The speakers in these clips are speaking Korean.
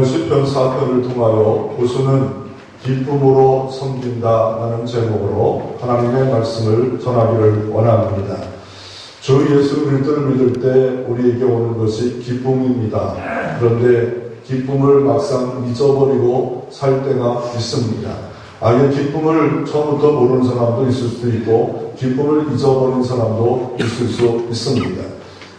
오늘 시편 사편을 통하여 구수는 기쁨으로 섬긴다라는 제목으로 하나님의 말씀을 전하기를 원합니다. 주 예수 그리스도를 믿을 때 우리에게 오는 것이 기쁨입니다. 그런데 기쁨을 막상 잊어버리고 살 때가 있습니다. 이 기쁨을 처음부터 모르는 사람도 있을 수도 있고 기쁨을 잊어버린 사람도 있을 수 있습니다.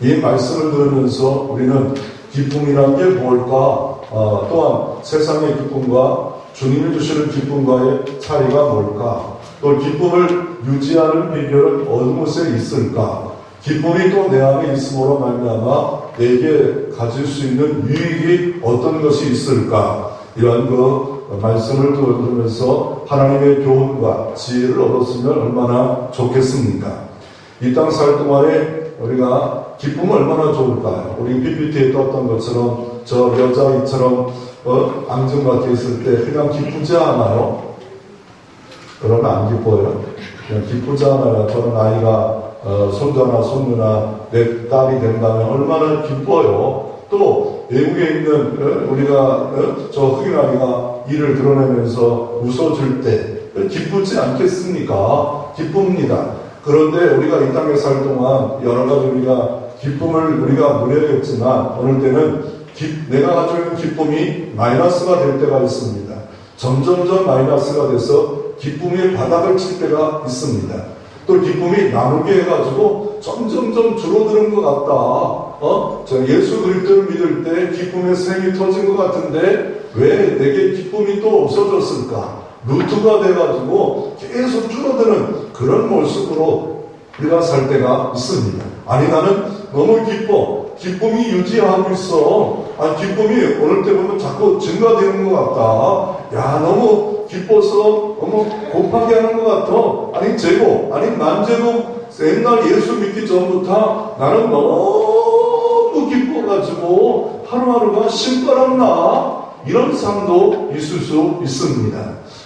이 말씀을 들으면서 우리는 기쁨이란 게 뭘까? 또한 세상의 기쁨과 주님이 주시는 기쁨과의 차이가 뭘까? 또 기쁨을 유지하는 비결은 어느 곳에 있을까? 기쁨이 또 내 안에 있음으로 말미암아 내게 가질 수 있는 유익이 어떤 것이 있을까? 이러한 말씀을 들으면서 하나님의 교훈과 지혜를 얻었으면 얼마나 좋겠습니까? 이 땅 살 동안에 우리가 기쁨은 얼마나 좋을까요? 우리 PPT에 떴던 것처럼 저 여자아이처럼 앙증맞게 있을 때 그냥 기쁘지 않아요? 그러면 안 기뻐요? 그냥 기쁘지 않아요. 저는 아이가 손자나 손녀나 내 딸이 된다면 얼마나 기뻐요. 또 외국에 있는 우리가 저 흑인 아이가 일을 드러내면서 웃어줄 때 기쁘지 않겠습니까? 기쁩니다. 그런데 우리가 이 땅에 살 동안 여러 가지 우리가 기쁨을 우리가 누려야겠지만 어느 때는 내가 가지고 있는 기쁨이 마이너스가 될 때가 있습니다. 점점점 마이너스가 돼서 기쁨의 바닥을 칠 때가 있습니다. 또 기쁨이 나누게 해가지고 점점점 줄어드는 것 같다. 저 예수 그리스도를 믿을 때 기쁨의 샘이 터진 것 같은데 왜 내게 기쁨이 또 없어졌을까? 루트가 돼가지고 계속 줄어드는 그런 모습으로 우리가 살 때가 있습니다. 아니 나는 너무 기뻐. 기쁨이 유지하고 있어. 기쁨이 어느 때 보면 자꾸 증가되는 것 같다. 야 너무 기뻐서 너무 곱하게 하는 것 같아. 아니 제곱, 아니 만제곱. 옛날 예수 믿기 전부터 나는 너무 기뻐가지고 하루하루가 신바람 나. 이런 삶도 있을 수 있습니다.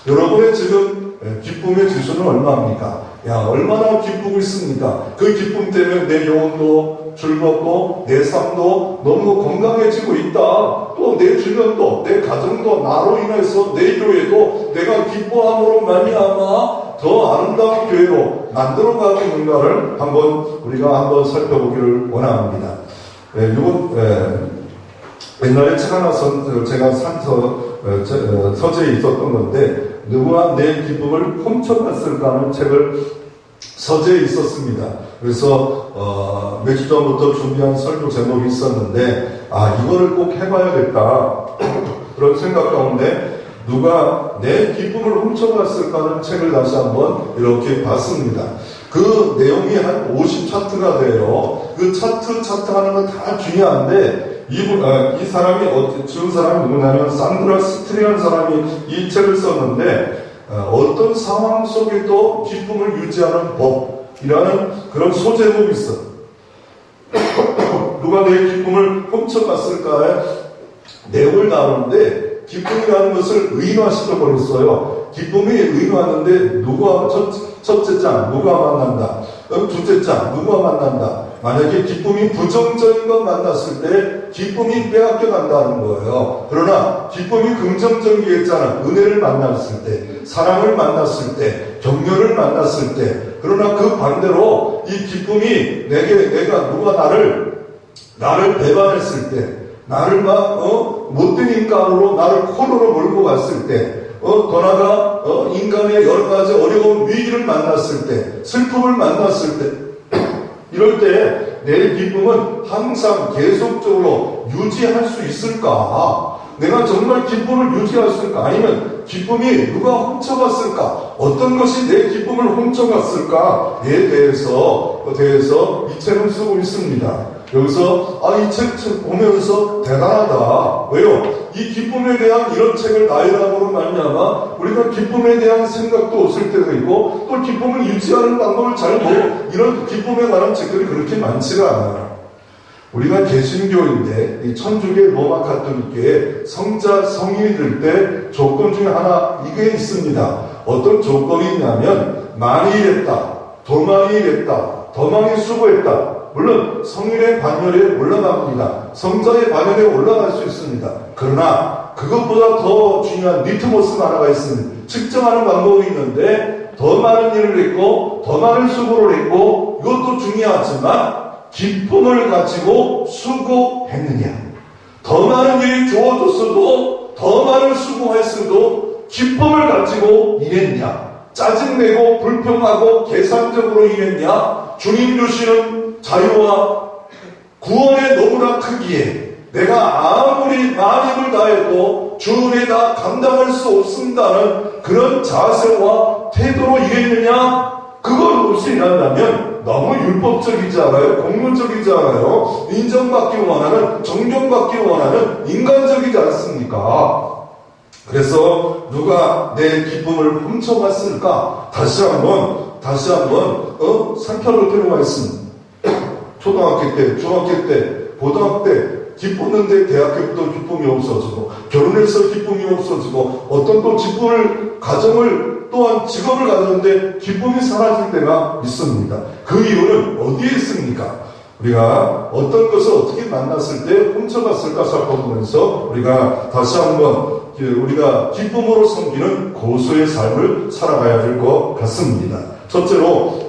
여러분의 지금 기쁨의 지수는 얼마입니까? 얼마나 기쁘고 있습니까? 그 기쁨 때문에 내 영혼도 즐겁고 내 삶도 너무 건강해지고 있다. 또 내 주변도 내 가정도 나로 인해서 내 교회도 내가 기뻐함으로 말미암아 더 아름다운 교회로 만들어가고 있는가를 우리가 살펴보기를 원합니다. 옛날에 책 하나 제가 산 서재에 있었던 건데 누구나 내 기쁨을 훔쳐갔을까 하는 책을 서재에 있었습니다. 그래서 몇 주 전부터 준비한 설교 제목이 있었는데 이거를 꼭 해봐야겠다 그런 생각 가운데 누가 내 기쁨을 훔쳐갔을까 하는 책을 다시 한번 이렇게 봤습니다. 그 내용이 한 50차트가 돼요. 그 차트 하는 건 다 중요한데 이 사람이 지은 사람이 누구냐면 산드라 스트리라는 사람이 이 책을 썼는데 어떤 상황 속에도 기쁨을 유지하는 법이라는 그런 소제목이 있어. 누가 내 기쁨을 훔쳐갔을까에 내용을 나누는데 기쁨이라는 것을 의인화시켜 버렸어요. 기쁨이 의인화하는데 첫째 장 누가 만난다. 둘째 장 누가 만난다. 만약에 기쁨이 부정적인 것 만났을 때 기쁨이 빼앗겨 간다는 거예요. 그러나 기쁨이 긍정적인 게 있잖아. 은혜를 만났을 때, 사랑을 만났을 때, 격려를 만났을 때. 그러나 그 반대로 이 기쁨이 누가 나를 배반했을 때, 나를 못된 인간으로 나를 코너로 몰고 갔을 때, 더 나아가 인간의 여러 가지 어려운 위기를 만났을 때, 슬픔을 만났을 때, 이럴 때 내 기쁨은 항상 계속적으로 유지할 수 있을까? 내가 정말 기쁨을 유지할 수 있을까? 아니면 기쁨이 누가 훔쳐갔을까? 어떤 것이 내 기쁨을 훔쳐갔을까에 대해서 이 책을 쓰고 있습니다. 여기서 이 책 보면서 대단하다. 왜요? 이 기쁨에 대한 이런 책을 나열함으로 말미암아 우리가 기쁨에 대한 생각도 없을 때도 있고 또 기쁨을 유지하는 방법을 잘 모르고 이런 기쁨에 관한 책들이 그렇게 많지가 않아요. 우리가 개신교인데 이 천주교 로마 가톨릭교회 성인이 될 때 조건 중에 하나 이게 있습니다. 어떤 조건이 있냐면 많이 일했다, 더 많이 일했다, 더 많이 수고했다. 물론 성인의 반열에 올라갑니다. 성자의 반열에 올라갈 수 있습니다. 그러나 그것보다 더 중요한 리트머스가 하나가 있습니다. 측정하는 방법이 있는데 더 많은 일을 했고 더 많은 수고를 했고 이것도 중요하지만 기쁨을 가지고 수고했느냐. 더 많은 일이 주어졌어도 더 많은 수고했어도 기쁨을 가지고 일했냐. 짜증내고 불평하고 계산적으로 일했냐. 주님 주시는 자유와 구원의 너무나 크기에 내가 아무리 많은 힘을 다해도 주 은혜 다 감당할 수 없습니다는 그런 자세와 태도로 일했느냐. 그걸 없이 일한다면 너무 율법적이지 않아요? 공문적이지 않아요? 인정받기 원하는, 존경받기 원하는 인간적이지 않습니까? 그래서 누가 내 기쁨을 훔쳐갔을까? 다시 한번 살펴볼 필요가 있습니다. 초등학교 때, 중학교 때, 고등학교 때 기뻤는데 대학교부터 기쁨이 없어지고 결혼해서 기쁨이 없어지고 어떤 또 기쁨을 가정을 또한 직업을 가졌는데 기쁨이 사라질 때가 있습니다. 그 이유는 어디에 있습니까? 우리가 어떤 것을 어떻게 만났을 때 훔쳐갔을까 살펴보면서 우리가 다시 한번 우리가 기쁨으로 섬기는 고수의 삶을 살아가야 될 것 같습니다. 첫째로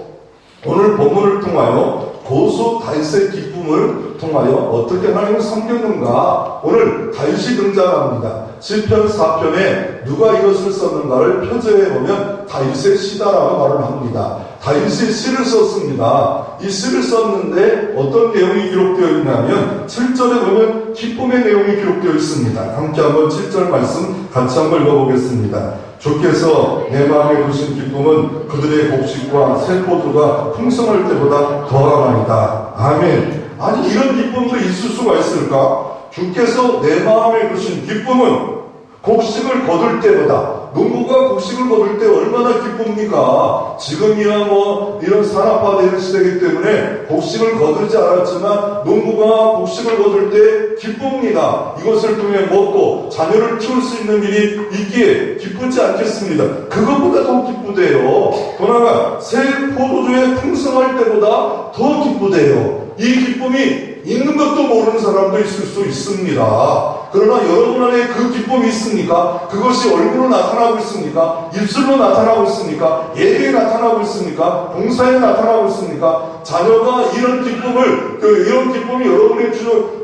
오늘 본문을 통하여 고수 다윗의 기쁨을 통하여 어떻게 하나님을 섬겼는가 오늘 다윗이 등장합니다. 시편 4편에 누가 이것을 썼는가를 표제해 보면 다윗의 시다라고 말을 합니다. 다윗이 시를 썼습니다. 이 시를 썼는데 어떤 내용이 기록되어 있냐면 7절에 보면 기쁨의 내용이 기록되어 있습니다. 함께 한번 7절 말씀 같이 한번 읽어보겠습니다. 주께서 내 마음에 두신 기쁨은 그들의 곡식과 새 포도가 풍성할 때보다 더하나이다. 아멘. 아니 이런 기쁨도 있을 수가 있을까? 주께서 내 마음에 두신 기쁨은 곡식을 거둘 때보다 농부가 곡식을 거둘 때 얼마나 기쁩니까? 지금이야 뭐 이런 산업화되는 시대이기 때문에 곡식을 거두지 않았지만 농부가 곡식을 거둘 때 기쁩니다. 이것을 통해 먹고 자녀를 키울 수 있는 일이 있기에 기쁘지 않겠습니다. 그것보다 더 기쁘대요. 그러나 새 포도주에 풍성할 때보다 더 기쁘대요. 이 기쁨이 있는 것도 모르는 사람도 있을 수 있습니다. 그러나 여러분 안에 그 기쁨이 있습니까? 그것이 얼굴로 나타나고 있습니까? 입술로 나타나고 있습니까? 예배에 나타나고 있습니까? 봉사에 나타나고 있습니까? 자녀가 이런 기쁨을, 이런 기쁨이 여러분의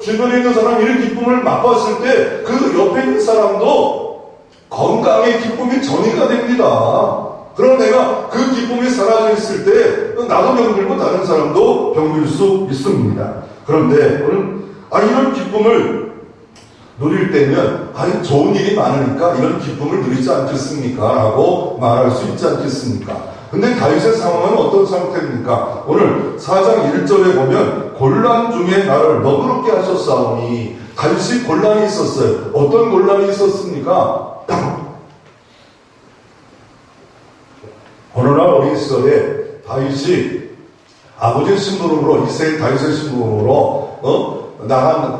주변에 있는 사람이 이런 기쁨을 맛봤을 때 그 옆에 있는 사람도 건강의 기쁨이 전이가 됩니다. 그럼 내가 그 기쁨이 사라져 있을 때 나도 병들고 다른 사람도 병들 수 있습니다. 그런데 오늘 이런 기쁨을 누릴 때면 좋은 일이 많으니까 이런 기쁨을 누리지 않겠습니까? 라고 말할 수 있지 않겠습니까? 근데 다윗의 상황은 어떤 상태입니까? 오늘 4장 1절에 보면 곤란 중에 나를 너그럽게 하셨사오니 다윗이 곤란이 있었어요. 어떤 곤란이 있었습니까? 어느 날 어린 시절에 다윗이 아버지의 심부름으로 이스라엘 다윗의 심부름으로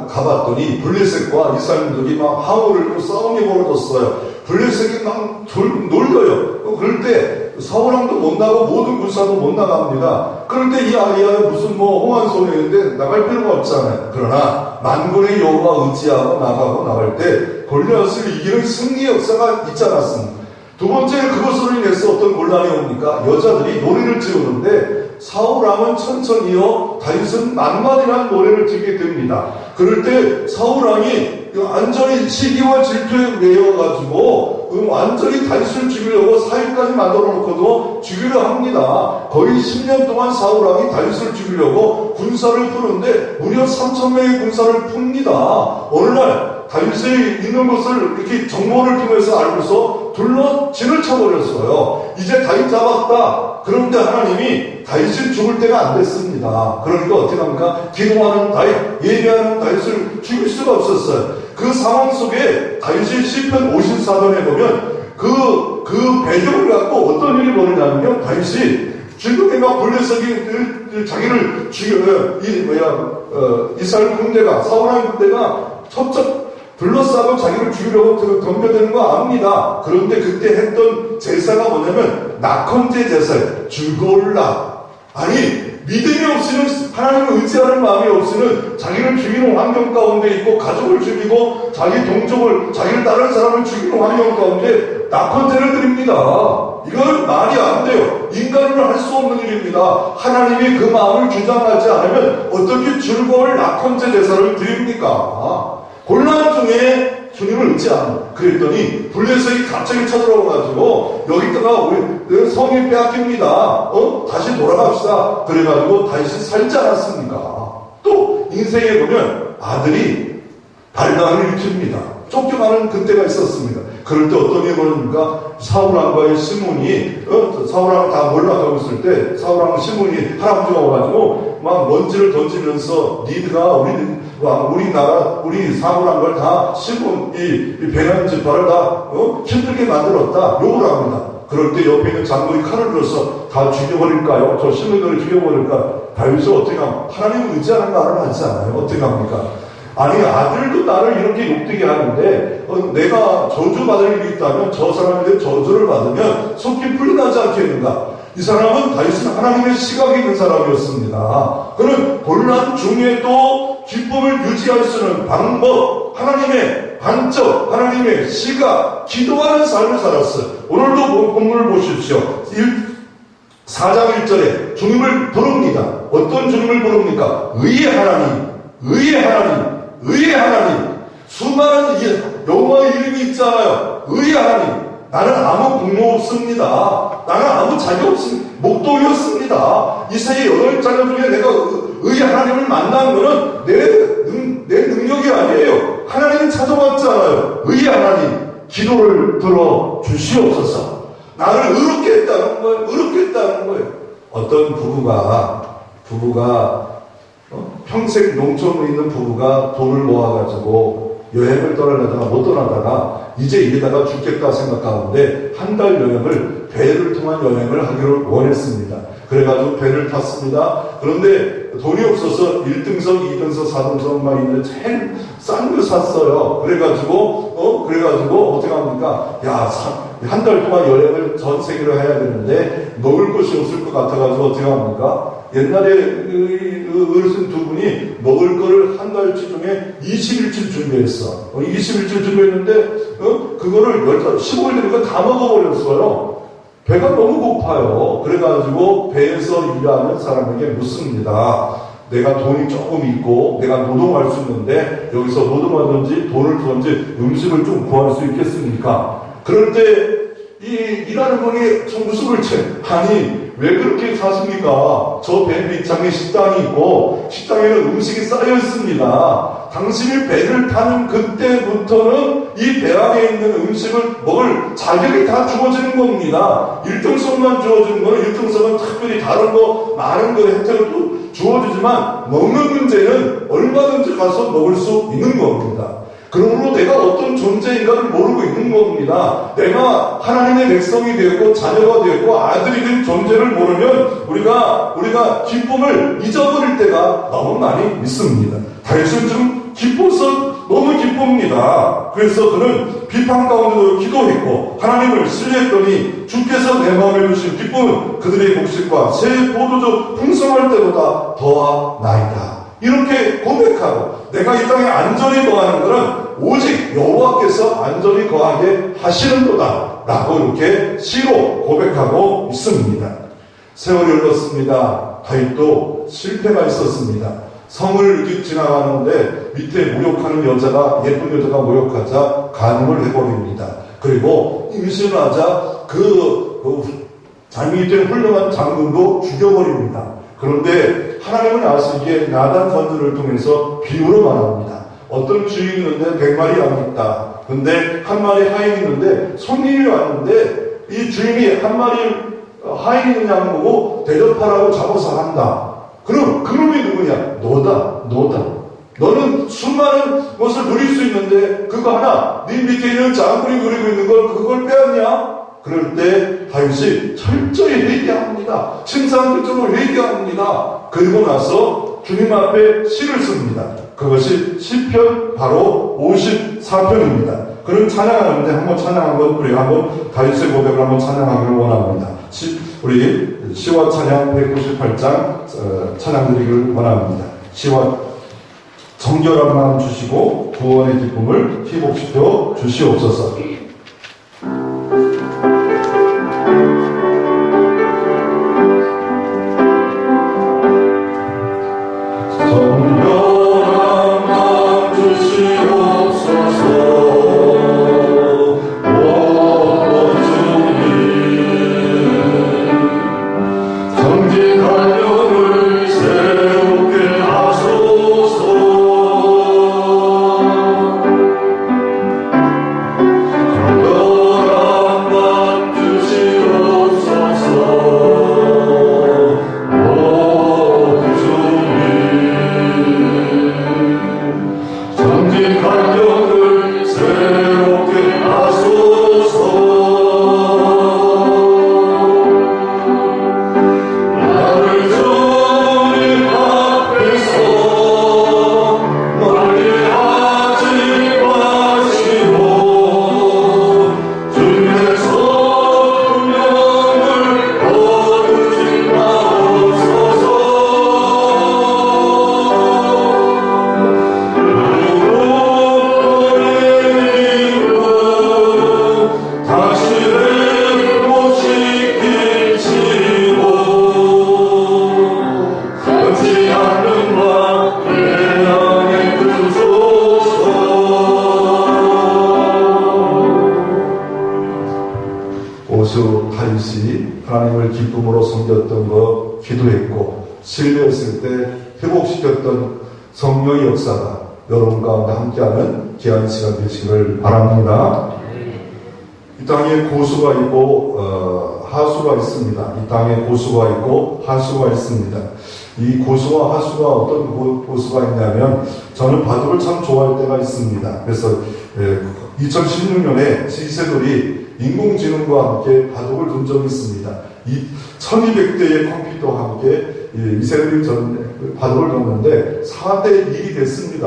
가봤더니 블레셋과 이스라엘들이 막 화물을 입고 싸움이 벌어졌어요. 블레셋이 막 놀려요. 그럴 때 사울왕도 못 나가고 모든 군사도 못 나갑니다. 그럴 때 이 아이야 무슨 홍한 소리인데 나갈 필요가 없잖아요. 그러나 만군의 여호와 의지하고 나갈 때 골리앗을 이기는 승리의 역사가 있지 않았습니까? 두 번째는 그것으로 인해서 어떤 곤란이 옵니까? 여자들이 노래를 지르는데 사울왕은 천천히요, 다윗은 만만이라는 노래를 지르게 됩니다. 그럴 때 사울왕이 완전히 시기와 질투에 매여가지고 완전히 다윗을 죽이려고 사흘까지 만들어 놓고도 죽이려 합니다. 거의 10년 동안 사울왕이 다윗을 죽이려고 군사를 푸는데 무려 3,000명의 군사를 풉니다. 어느 날 다윗이 있는 것을 이렇게 정보를 통해서 알고서 진을 쳐버렸어요. 이제 다윗 잡았다. 그런데 하나님이 다윗이 죽을 때가 안 됐습니다. 그러니까 어떻게 합니까? 기도하는 다윗, 예배하는 다윗을 죽일 수가 없었어요. 그 상황 속에 다윗이 시편 54편에 보면 그 배경을 갖고 어떤 일이 벌어지냐면요. 다윗이 지금에 막 블레셋이 자기를 이스라엘 군대가 사울왕 군대가 첩첩 둘러싸고 자기를 죽이려고 덤벼드는 거 압니다. 그런데 그때 했던 제사가 뭐냐면 낙헌제 제사예요. 죽올라. 아니 믿음이 없이는, 하나님을 의지하는 마음이 없이는 자기를 죽이는 환경 가운데 있고, 가족을 죽이고 자기 동족을, 자기를 다른 사람을 죽이는 환경 가운데 낙헌제를 드립니다. 이건 말이 안 돼요. 인간으로 할 수 없는 일입니다. 하나님이 그 마음을 주장하지 않으면 어떻게 즐거울 낙헌제 제사를 드립니까? 곤란 중에 주님을 의지하는. 그랬더니 블레셋이 갑자기 쳐들어와가지고 여기다가 우리 성이 빼앗깁니다. 다시 돌아갑시다. 그래가지고 다시 살지 않았습니까? 또 인생에 보면 아들이 반란을 일으킵니다. 쫓겨가는 그때가 있었습니다. 그럴 때 어떤 일이 벌어집니까? 사울왕과의 시몬이 사울왕 다 몰락하고 있을 때 사울왕 시몬이 할아버지가 와가지고 막 먼지를 던지면서 니드가 우리 나라 우리 사울왕을 다 시몬 이 베냐민 지파를 다 힘들게 만들었다 욕을 합니다. 그럴 때 옆에 있는 장군이 칼을 들어서 다 죽여버릴까요? 저 시몬들을 죽여버릴까? 다윗이 어떻게 합니까? 하나님을 의지하는 말을 하지 않아요. 어떻게 합니까? 아니 아들도 나를 이렇게 욕되게 하는데 내가 저주받을 일이 있다면 저 사람한테 저주를 받으면 속히 풀려나지 않겠는가? 이 사람은 다윗은 하나님의 시각이 있는 사람이었습니다. 그는 곤란 중에도 기쁨을 유지할 수 있는 방법, 하나님의 관점, 하나님의 시각, 기도하는 삶을 살았어요. 오늘도 본문을 보십시오. 4장 1절에 주님을 부릅니다. 어떤 주님을 부릅니까? 의의 하나님, 의의 하나님, 의의 하나님. 수많은 여호와의 이름이 있잖아요. 의의 하나님. 나는 아무 공로 없습니다. 나는 아무 자격 없습니다. 목동이었습니다. 이세의 8자녀 중에 내가 의의 하나님을 만난 거는 내 능력이 아니에요. 하나님이 찾아왔잖아요. 의의 하나님, 기도를 들어 주시옵소서. 나를 의롭게 했다는 거예요. 의롭게 했다는 거예요. 어떤 부부가 평생 농촌에 있는 부부가 돈을 모아가지고 여행을 떠나려다가 못 떠나다가 이제 이러다가 죽겠다 생각하는데 한 달 여행을 배를 통한 여행을 하기를 원했습니다. 그래가지고 배를 탔습니다. 그런데 돈이 없어서 1등석, 2등석, 4등석만 있는데 제일 싼 거 샀어요. 그래가지고 어떻게 합니까? 한 달 동안 여행을 전 세계로 해야 되는데 먹을 것이 없을 것 같아가지고 어떻게 합니까? 옛날에 어르신 두 분이 먹을 거를 한 달치 중에 20일치 준비했어. 20일치 준비했는데 그거를 15일 되니까 다 먹어버렸어요. 배가 너무 고파요. 그래가지고 배에서 일하는 사람에게 묻습니다. 내가 돈이 조금 있고 내가 노동할 수 있는데 여기서 노동하든지 돈을 주든지 음식을 좀 구할 수 있겠습니까? 그럴 때 이 일하는 분이 좀 웃음을 채. 아니 왜 그렇게 사십니까? 저 배 밑창에 식당이 있고 식당에는 음식이 쌓여 있습니다. 당신이 배를 타는 그때부터는 이 배 안에 있는 음식을 먹을 자격이 다 주어지는 겁니다. 1등석만 주어지는 거는 1등석은 특별히 다른 거 많은 거 혜택을 또 주어지지만 먹는 문제는 얼마든지 가서 먹을 수 있는 겁니다. 그러므로 내가 어떤 존재인가를 모르고 있는 겁니다. 내가 하나님의 백성이 되었고 자녀가 되었고 아들이 된 존재를 모르면 우리가 기쁨을 잊어버릴 때가 너무 많이 있습니다. 다윗은 좀 기뻐서 너무 기쁩니다. 그래서 그는 비판 가운데도 기도했고 하나님을 신뢰했더니 주께서 내 마음에 주신 기쁨은 그들의 곡식과 새 포도주 풍성할 때보다 더하나이다. 이렇게 고백하고 내가 이 땅에 안전히 거하는 것은 오직 여호와께서 안전히 거하게 하시는도다 라고 이렇게 시로 고백하고 있습니다. 세월이 흘렀습니다. 다윗도 실패가 있었습니다. 성을 이렇게 지나가는데 밑에 모욕하는 여자가 예쁜 여자가 모욕하자 간음을 해버립니다. 그리고 임신하자 장님이 된 훌륭한 장군도 죽여버립니다. 그런데 하나님은 아시기에 나단 선지를 통해서 비유로 말합니다. 어떤 주인이 있는데 100마리 양이 있다. 근데 한 마리 하인이 있는데 손님이 왔는데 이 주인이 한 마리 하인 있는 양 보고 대접하라고 잡아서 한다. 그럼 그놈이 누구냐? 너다. 너는 수많은 것을 누릴 수 있는데 그거 하나 네 밑에 있는 장군이 누리고 있는 걸 그걸 빼앗냐? 그럴 때 다윗이 철저히 회개합니다. 침상끝으로 회개합니다. 그리고 나서 주님 앞에 시를 씁니다. 그것이 시편 바로 54편입니다. 그런 찬양하는데 한번 찬양한 건 우리가 한번 다윗의 고백을 한번 찬양하기를 원합니다. 우리 시와 찬양 198장 찬양 드리기를 원합니다. 시와 정결한 마음 주시고 구원의 기쁨을 회복시켜 주시옵소서. 정결한 마음 주시옵소서. 다윗이 하나님을 기쁨으로 섬겼던 거 기도했고 신뢰했을 때 회복시켰던 성령의 역사가 여러분 가운데 함께하는 귀한 시간 되시기를 바랍니다. 이 땅에 고수가 있고 하수가 있습니다. 이 땅에 고수가 있고 하수가 있습니다. 이 고수와 하수가 어떤 고수가 있냐면 저는 바둑을 참 좋아할 때가 있습니다. 그래서 2016년에 이세돌이 인공지능과 함께 바둑을 둔 적이 있습니다. 1200대의 컴퓨터와 함께 이세돌이 바둑을 뒀는데 4대1이 됐습니다.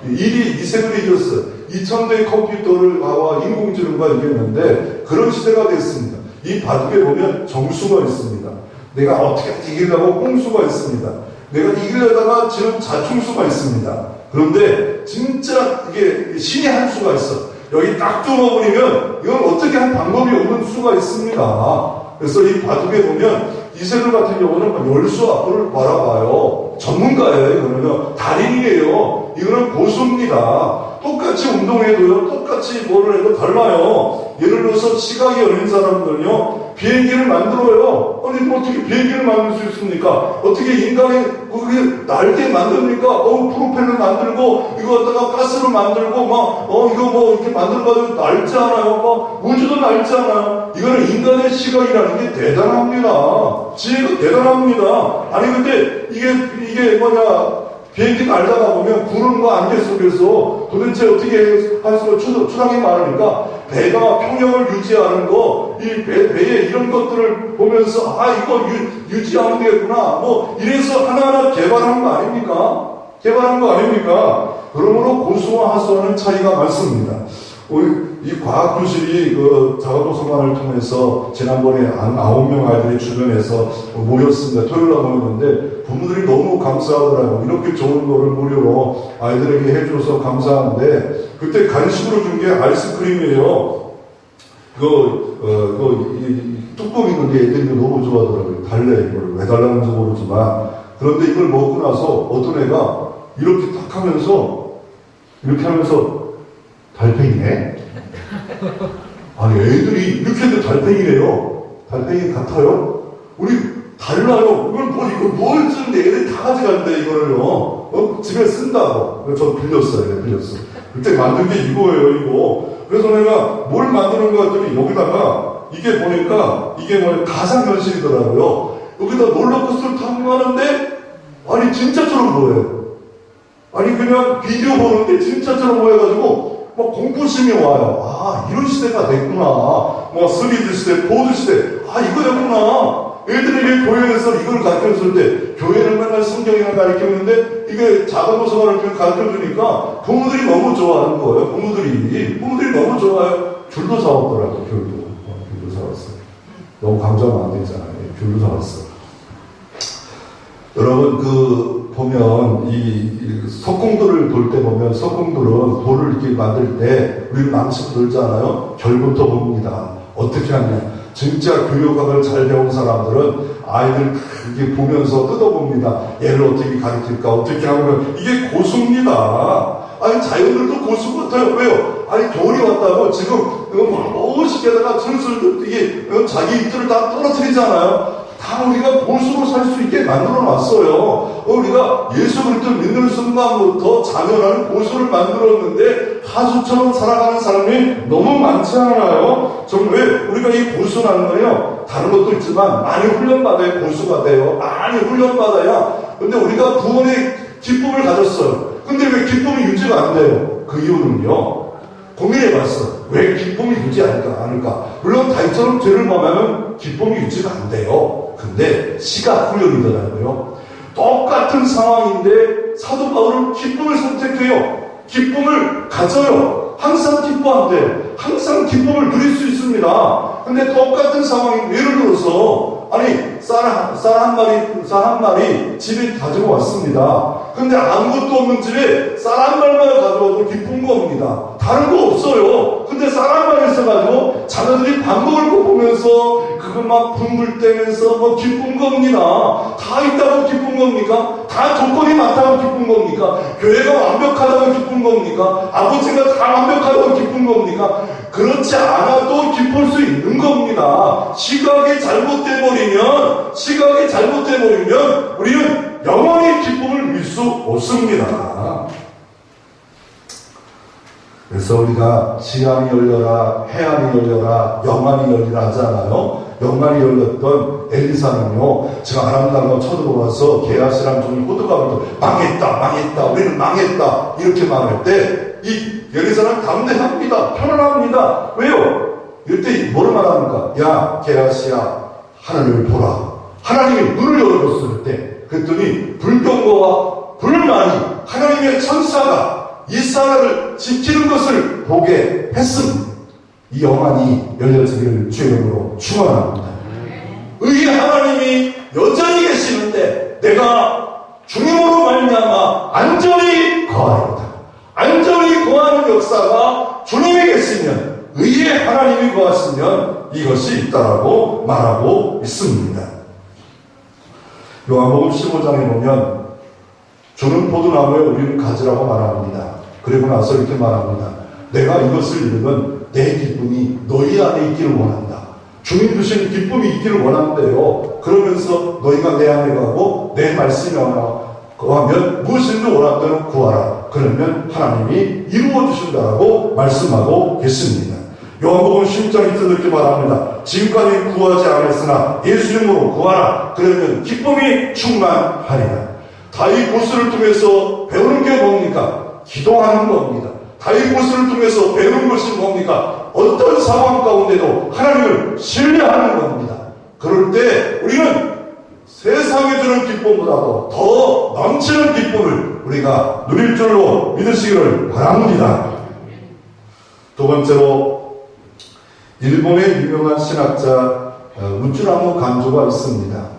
1이 이세돌이 이겼어요. 2000대의 컴퓨터를 인공지능과 이겼는데 그런 시대가 됐습니다. 이 바둑에 보면 정수가 있습니다. 내가 어떻게 이기려고 꼼수가 있습니다. 내가 이기려다가 지금 자충수가 있습니다. 그런데 진짜 이게 신의 한 수가 있어. 여기 딱 뚫어버리면 이건 어떻게 할 방법이 없는 수가 있습니다. 그래서 이 바둑에 보면 이세돌 같은 경우는 열수 앞을 바라봐요. 전문가예요. 이거는 달인이에요. 이거는 고수입니다. 똑같이 운동해도요, 똑같이 뭐를 해도 달라요. 예를 들어서 시각이 어린 사람들은요, 비행기를 만들어요. 아니, 뭐 어떻게 비행기를 만들 수 있습니까? 어떻게 인간의 날개 만듭니까? 프로펠러 만들고, 이거 갖다가 가스를 만들고, 이거 뭐 이렇게 만들어가지고 날지 않아요? 우주도 날지 않아요? 이거는 인간의 시각이라는 게 대단합니다. 지혜가 대단합니다. 아니, 근데 이게 비행기 날다가 보면 구름과 안개 속에서 도대체 어떻게 할 수가 추락이 많으니까 배가 평형을 유지하는 거, 이 배에 이런 것들을 보면서 이거 유지하면 되겠구나. 이래서 하나하나 개발한 거 아닙니까? 그러므로 고수와 하수와는 차이가 많습니다. 이 과학교실이 자가도서관을 통해서 지난번에 9명 아이들이 주변에서 모였습니다. 토요일날 모였는데 부모들이 너무 감사하더라고요. 이렇게 좋은 거를 무료로 아이들에게 해줘서 감사한데 그때 간식으로 준 게 아이스크림이에요. 뚜껑 있는데 애들이 너무 좋아하더라고요. 달래 이걸 왜 달라는지 모르지만 그런데 이걸 먹고 나서 어떤 애가 이렇게 딱 하면서 달팽이네? 아니, 애들이 이렇게 해도 달팽이래요. 달팽이 같아요? 우리 달라요. 이걸 뭘 쓰는데 애들이 다 가져간대, 이거를요. 집에 쓴다고. 그래서 저 빌렸어요. 그때 만든 게 이거예요, 이거. 그래서 내가 뭘 만드는 거 같더니 여기다가 이게 보니까 이게 가상현실이더라고요. 여기다 롤러코스터를 타고 가는데, 아니, 진짜처럼 보여요. 아니, 그냥 비디오 보는데 진짜처럼 보여가지고, 공포심이 와요. 이런 시대가 됐구나. 3D 시대, 4D 시대. 이거였구나. 애들에게 교회에서 이걸 가르쳐줄 때, 교회는 맨날 성경이나 가르치는데, 이게 자가도서관을 가르쳐주니까, 부모들이 너무 좋아하는 거예요. 부모들이 너무 좋아요. 귤도 사왔더라고요, 귤도 사왔어요. 너무 강조하면 안 되잖아요. 별로 살았어. 여러분, 보면, 석공돌을 돌 때 보면, 석공돌은 돌을 이렇게 만들 때, 우리는 망치로 돌잖아요? 결부터 봅니다. 어떻게 하냐. 진짜 교육학을 잘 배운 사람들은 아이들 이렇게 보면서 뜯어봅니다. 얘를 어떻게 가르칠까, 어떻게 하면, 이게 고수입니다. 아니, 자연들도 고수 같아요. 왜요? 아니, 돌이 왔다고 지금, 멋있게다가 슬슬 이게 자기 입들을 다 떨어뜨리잖아요. 다 우리가 고수로 살 수 있게 만들어 놨어요. 우리가 예수 그리스도를 믿는 순간부터 자녀라는 고수를 만들었는데 하수처럼 살아가는 사람이 너무 많지 않아요? 왜 우리가 이 고수라는 거예요? 다른 것도 있지만 많이 훈련받아야 고수가 돼요. 많이 훈련받아야. 근데 우리가 구원의 기쁨을 가졌어요. 근데 왜 기쁨이 유지가 안 돼요? 그 이유는요, 고민해봤어. 왜 기쁨이 유지할까? 물론 다윗처럼 죄를 범하면 기쁨이 유지가 안 돼요. 근데 시각 훈련이더라고요. 똑같은 상황인데 사도 바울은 기쁨을 선택해요. 기쁨을 가져요. 항상 기뻐한대요. 항상 기쁨을 누릴 수 있습니다. 근데 똑같은 상황인, 예를 들어서 쌀 한 마리 집에 가지고 왔습니다. 근데 아무것도 없는 집에 쌀 한 마리만 가져와도 기쁜 겁니다. 다른 거 없어요. 근데 쌀 한 마리 있어가지고 자녀들이 밥 먹을 거 보면서 그거 막 분불 떼면서 기쁜 겁니다. 다 있다고 기쁜 겁니까? 다 조건이 맞다고 기쁜 겁니까? 교회가 완벽하다고 기쁜 겁니까? 아버지가 다 완벽하다고 기쁜 겁니까? 그렇지 않아도 기쁠 수 있는 겁니다. 시각이 잘못돼버리면 우리는 영원히 기쁨을 누릴 수 없습니다. 그래서 우리가 지안이 열려라, 해안이 열려라, 영안이 열리라 하잖아요. 영안이 열렸던 엘리사는요, 제가 아람당을 쳐들어와서 게하시랑 좀 호두가부터 망했다, 우리는 망했다, 이렇게 말할 때, 이 엘리사는 담대합니다. 편안합니다. 왜요? 이럴 때 뭐를 말합니까? 야, 게하시야, 하늘을 보라. 하나님이 눈을 열어줬을 때, 그랬더니 불병거와 불만이 하나님의 천사가 이스라엘을 지키는 것을 보게 했습니다. 이 영안이 열려지기를 주의 이름으로 축원합니다. 의의 하나님이 여전히 계시는데 내가 주님으로 말미암아 안전히 거하리로다. 안전히 거하는 역사가 주님이 계시면, 의의 하나님이 거하시면 이것이 있다라고 말하고 있습니다. 요한복음 15장에 보면 주는 포도나무에 우리는 가지라고 말합니다. 그리고 나서 이렇게 말합니다. 내가 이것을 읽으면 내 기쁨이 너희 안에 있기를 원한다. 주님 주신 기쁨이 있기를 원한대요. 그러면서 너희가 내 안에 가고 내 말씀이 거하면 무엇이든 원하는 구하라. 그러면 하나님이 이루어 주신다라고 말씀하고 계십니다. 요한복음 10장 2절 이렇게 말합니다. 지금까지 구하지 않았으나 예수 이름으로 구하라. 그러면 기쁨이 충만하리라. 다윗 고수를 통해서 배우는 게 뭡니까? 기도하는 겁니다. 다윗 고수를 통해서 배우는 것이 뭡니까? 어떤 상황 가운데도 하나님을 신뢰하는 겁니다. 그럴 때 우리는 세상에 주는 기쁨보다도 더 넘치는 기쁨을 우리가 누릴 줄로 믿으시기를 바랍니다. 두 번째로, 일본의 유명한 신학자 우쭈라무 간조가 있습니다.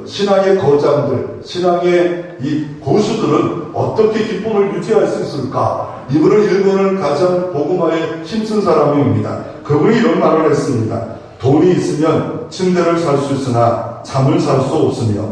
신앙의 거장들, 신앙의 이 고수들은 어떻게 기쁨을 유지할 수 있을까? 이분은 일본을 가장 복음화에 힘쓴 사람입니다. 그분이 이런 말을 했습니다. 돈이 있으면 침대를 살 수 있으나 잠을 살 수 없으며,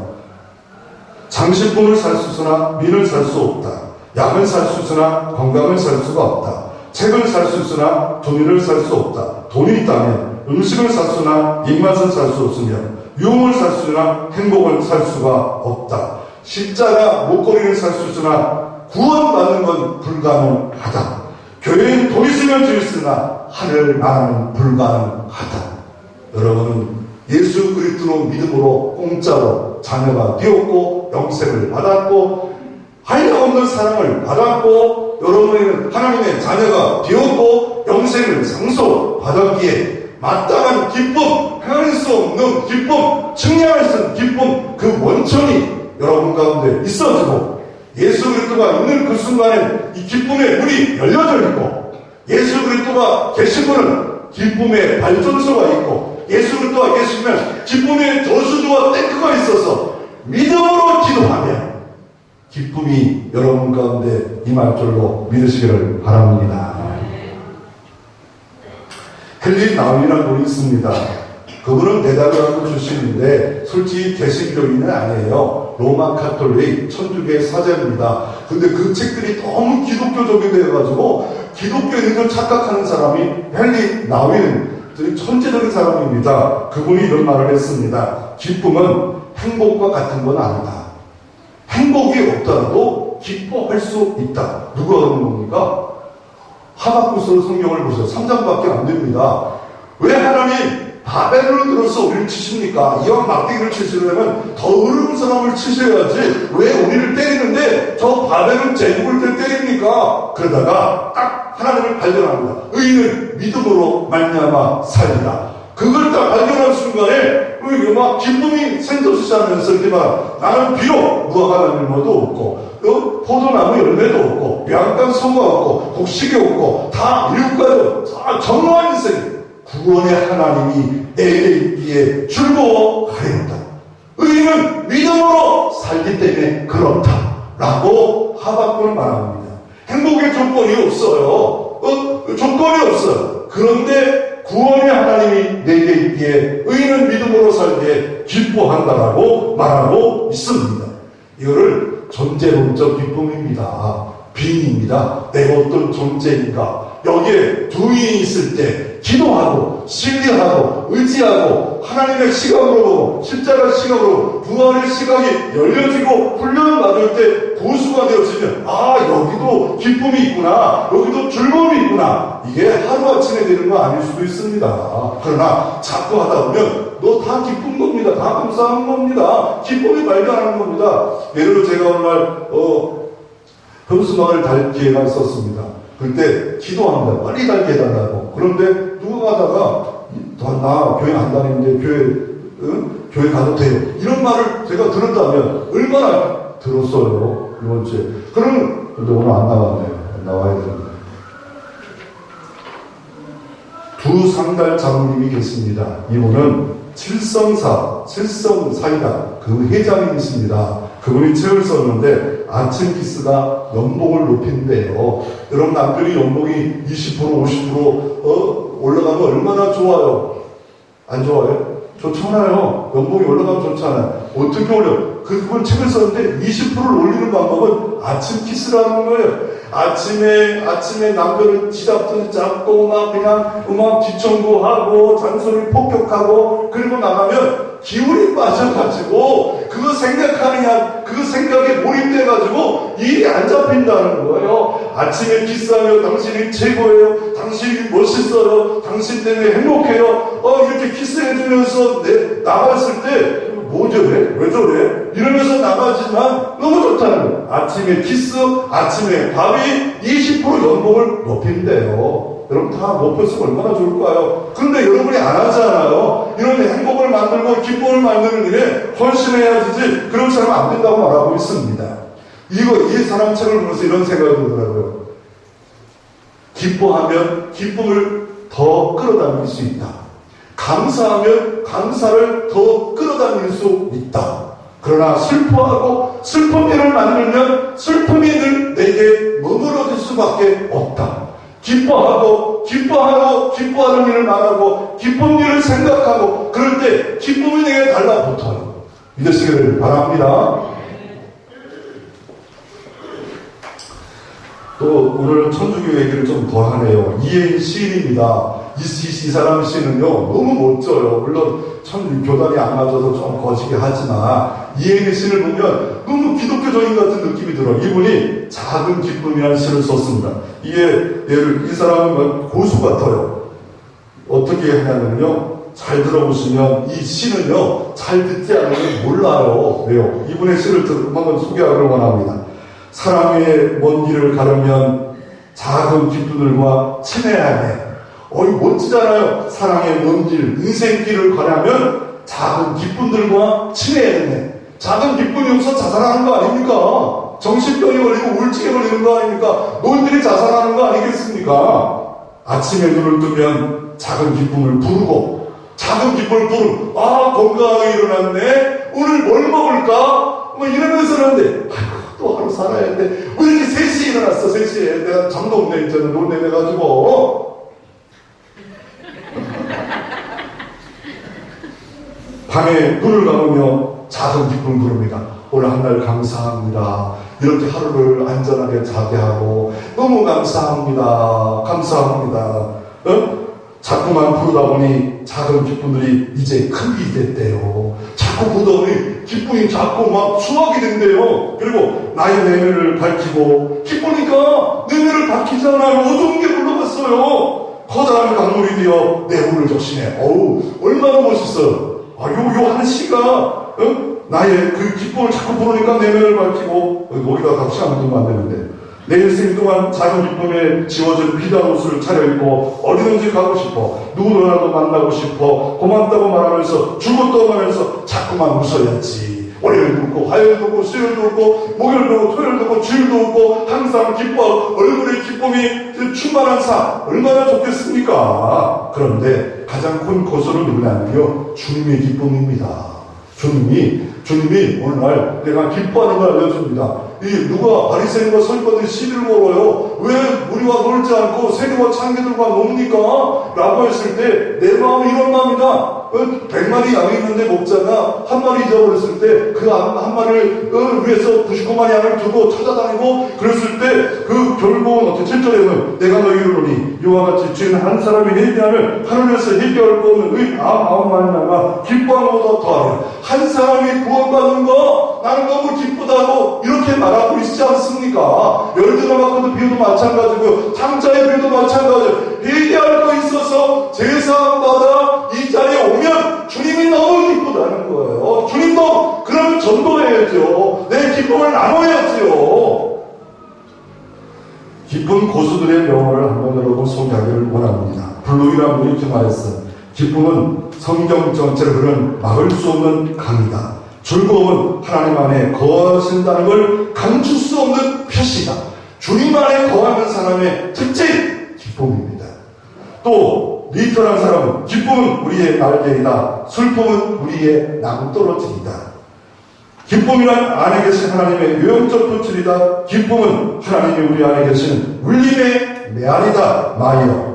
장식품을 살 수 있으나 민을 살 수 없다. 약을 살 수 있으나 건강을 살 수가 없다. 책을 살 수 있으나 돈을 살 수 없다. 돈이 있다면 음식을 살 수나 입맛을 살 수 없으며, 유흥을 살 수 있으나 행복을 살 수가 없다. 십자가 목걸이를 살 수 있으나 구원받는 건 불가능하다. 교회에 돈 있으면 줄 수 있으나 하늘 나라는 불가능하다. 여러분은 예수 그리스도 믿음으로 공짜로 자녀가 되었고 영생을 받았고 한량없는 사랑을 받았고, 여러분은 하나님의 자녀가 되었고 영생을 상속받았기에 마땅한 기쁨, 행할 수 없는 기쁨, 측량할 수 없는 기쁨, 그 원천이 여러분 가운데 있어지고, 예수 그리스도가 있는 그 순간에 이 기쁨의 문이 열려져 있고, 예수 그리스도가 계신 분은 기쁨의 발전소가 있고, 예수 그리스도가 계시면 기쁨의 저수지와 탱크가 있어서 믿음으로 기도하면 기쁨이 여러분 가운데 임할 줄로 믿으시기를 바랍니다. 헨리 나운이라는 분이 있습니다. 그분은 대단한 출신인데 솔직히 개신교인은 아니에요. 로마 카톨릭 천주교의 사제입니다. 근데 그 책들이 너무 기독교적이 되어가지고 기독교인인 줄 착각하는 사람이 헨리 나운은 천재적인 사람입니다. 그분이 이런 말을 했습니다. 기쁨은 행복과 같은 건 아니다. 행복이 없더라도 기뻐할 수 있다. 누가 그러는 겁니까? 하박국서 성경을 보세요. 3장밖에 안 됩니다. 왜 하나님 바벨론을 들어서 우리를 치십니까? 이왕 막대기를 치시려면 더 어려운 사람을 치셔야지 왜 우리를 때리는데 저 바벨론 제국을 때립니까? 그러다가 딱 하나님을 발견합니다. 의인은 믿음으로 말미암아 살리라. 그걸 딱 발견한 순간에 막 기쁨이 샘솟지 않으면서 나는 비록 무화과 열매도 없고 포도나무 열매도 없고 양간 소가 없고 곡식이 없고 다 이웃과도 다 정로한 인생 구원의 하나님이 내게 있기에 즐거워하리로다. 의인은 믿음으로 살기 때문에 그렇다 라고 하박국은 말합니다. 행복의 조건이 없어요. 조건이 없어요. 그런데 구원의 하나님이 내게 있기에 의인은 믿음으로 살기에 기뻐한다라고 말하고 있습니다. 이거를 존재론적 기쁨입니다. 비인입니다. 내가 어떤 존재인가. 여기에 두 인이 있을 때 기도하고 신뢰하고 의지하고 하나님의 시각으로 보고 십자가 시각으로 부활의 시각이 열려지고 훈련받을 때 고수가 되어지면 여기도 기쁨이 있구나, 여기도 즐거움이 있구나. 이게 하루아침에 되는 거 아닐 수도 있습니다. 그러나 자꾸 하다 보면 너 다 기쁜 겁니다. 다 감사한 겁니다. 기쁨이 발견하는 겁니다. 예를 들어 제가 어느 날 현수막을 달 기회가 있었습니다. 그때 기도합니다. 빨리 달게 해달라고. 그런데 누가 가다가 나 교회 안 다니는데 교회 가도 돼요. 이런 말을 제가 들었다면 얼마나 들었어요. 이번 주에. 근데 오늘 안 나왔네요. 나와야 되는데. 두 상달 장로님이 계십니다. 이분은 칠성사이다. 그 회장님이십니다. 그분이 책을 썼는데 아침 키스가 연봉을 높인대요. 여러분 남편이 연봉이 20% 50% 올라가면 얼마나 좋아요? 안 좋아요? 좋잖아요. 연봉이 올라가면 좋잖아요. 어떻게 올려? 그분 책을 썼는데 20%를 올리는 방법은 아침 키스라는 거예요. 아침에 남편을 지잡듯 잡고 그냥 뒤청구하고 잔소리 폭격하고 그리고 나가면 기운이 빠져가지고 그거 생각에 몰입돼가지고 일이 안 잡힌다는 거예요. 아침에 키스하며 당신이 최고예요. 당신이 멋있어요. 당신 때문에 행복해요. 이렇게 키스해주면서 나갔을 때 뭐 저래? 왜 저래? 이러면서 나가지만 너무 좋다는 거예요. 아침에 키스, 아침에 밥이 20% 연봉을 높인대요. 여러분 다 높였으면 얼마나 좋을까요? 그런데 여러분이 안 하잖아요. 이런 행복을 만들고 기쁨을 만드는 일에 헌신해야 되지 그렇지 않으면 안 된다고 말하고 있습니다. 이 사람 책을 보면서 이런 생각이 들더라고요. 기뻐하면 기쁨을 더 끌어당길 수 있다. 감사하면 감사를 더 끌어당길 수 있다. 그러나 슬퍼하고 슬픈 일을 만들면 슬픔이 늘 내게 머물러질 수밖에 없다. 기뻐하는 일을 말하고 기쁜 일을 생각하고 그럴 때 기쁨이 내게 달라붙어요. 믿으시기를 바랍니다. 또 오늘 천주교 얘기를 좀 더 하네요. 이혜인 시인입니다. 이 사람 시는요 너무 멋져요. 물론 참 교단이 안 맞아서 좀 거시기 하지만 이혜인 시를 보면 너무 기독교적인 같은 느낌이 들어요. 이분이 작은 기쁨이라는 시를 썼습니다. 이 사람은 고수 같아요. 어떻게 하냐면요, 잘 들어보시면 이 시는요 잘 듣지 않으면 몰라요. 왜요? 이분의 시를 한번 소개하기를 원합니다. 사랑의 먼 길을 가려면 작은 기쁨들과 친해야 해. 멋지잖아요. 사랑의 먼 길, 인생길을 가려면 작은 기쁨들과 친해야 돼. 작은 기쁨이 없어 자살하는 거 아닙니까? 정신병이 걸리고 우울증에 걸리는 거 아닙니까? 노인들이 자살하는 거 아니겠습니까? 아침에 눈을 뜨면 작은 기쁨을 부르고 작은 기쁨을 부르고, 아, 건강하게 일어났네? 오늘 뭘 먹을까? 뭐 이러면서 하는데, 아이고, 또 하루 살아야 돼. 왜 이렇게 3시에 일어났어, 3시에. 내가 잠도 없네, 이제는 놀래가지고. 밤에 눈을 감으며 작은 기쁨을 부릅니다. 오늘 한 날 감사합니다. 이렇게 하루를 안전하게 자게 하고 너무 감사합니다. 감사합니다. 자꾸만 부르다 보니 작은 기쁨들이 이제 큰 게 됐대요. 자꾸 부르다 보니 기쁨이 자꾸 막 수확이 된대요. 그리고 나의 내면을 밝히고 기쁘니까 내면을 밝히잖아요. 어두운 게 물러갔어요. 커다란 강물이 되어 내 운을 적시네. 어우, 얼마나 멋있어요. 아, 요 한 시가 나의 그 기쁨을 자꾸 부르니까 내면을 밝히고, 여기다 다 시간 두면 안 되는데, 내 인생 동안 작은 기쁨에 지워진 비단 옷을 차려입고 어디든지 가고 싶어, 누구라도 만나고 싶어, 고맙다고 말하면서 죽었다고 말하면서 자꾸만 웃어야지. 월요일도 없고 화요일도 없고 수요일도 없고 목요일도 없고 토요일도 없고 주일도 없고 항상 기뻐하고 얼굴에 기쁨이 충만한 삶, 얼마나 좋겠습니까? 그런데 가장 큰 고소는 누구냐면요, 주님의 기쁨입니다. 주님이 오늘 날 내가 기뻐하는 걸 알려줍니다. 이 누가 바리새인과 서기관들이 시비를 걸어요. 왜 우리와 놀지 않고 세리와 창기들과 놉니까? 라고 했을 때 내 마음은 이런 마음이다. 100마리 양이 있는데 목자가 한 마리 잊어버렸을 때 그 한 마리를 위해서 99마리 양을 두고 찾아다니고 그랬을 때 그 결국은 어떻게 7절에는 내가 너희를 보니 이와 같이 주인 한 사람이 회개하면 하늘에서 회개할 거 없는 의 아홉 만나가 기뻐함보다 더하라. 한 사람이 구원받는 거 나는 너무 기쁘다고 이렇게 말하고 있지 않습니까? 열두가 맞고도 비유도 마찬가지고요. 창자의 비유도 마찬가지고요. 회개할 거 있어서 제사함받아 이 자리에 오면 주님이 너무 기쁘다는 거예요. 주님도 그러면 전도해야죠. 내 기쁨을 나눠야지요. 기쁜 고수들의 명언을 한번 여러분 소개하기를 원합니다. 블록이라는 분이 이렇게 말했어요. 기쁨은 성경 전체를 흐르는 막을 수 없는 강이다. 즐거움은 하나님 안에 거하신다는 걸 감출 수 없는 표시다. 주님 안에 거하는 사람의 특징, 기쁨입니다. 또 리터란 사람은 기쁨은 우리의 날개이다. 슬픔은 우리의 낭떠러지이다. 기쁨이란 안에 계신 하나님의 요영적 표출이다. 기쁨은 하나님이 우리 안에 계신 울림의 메아리다. 마이어.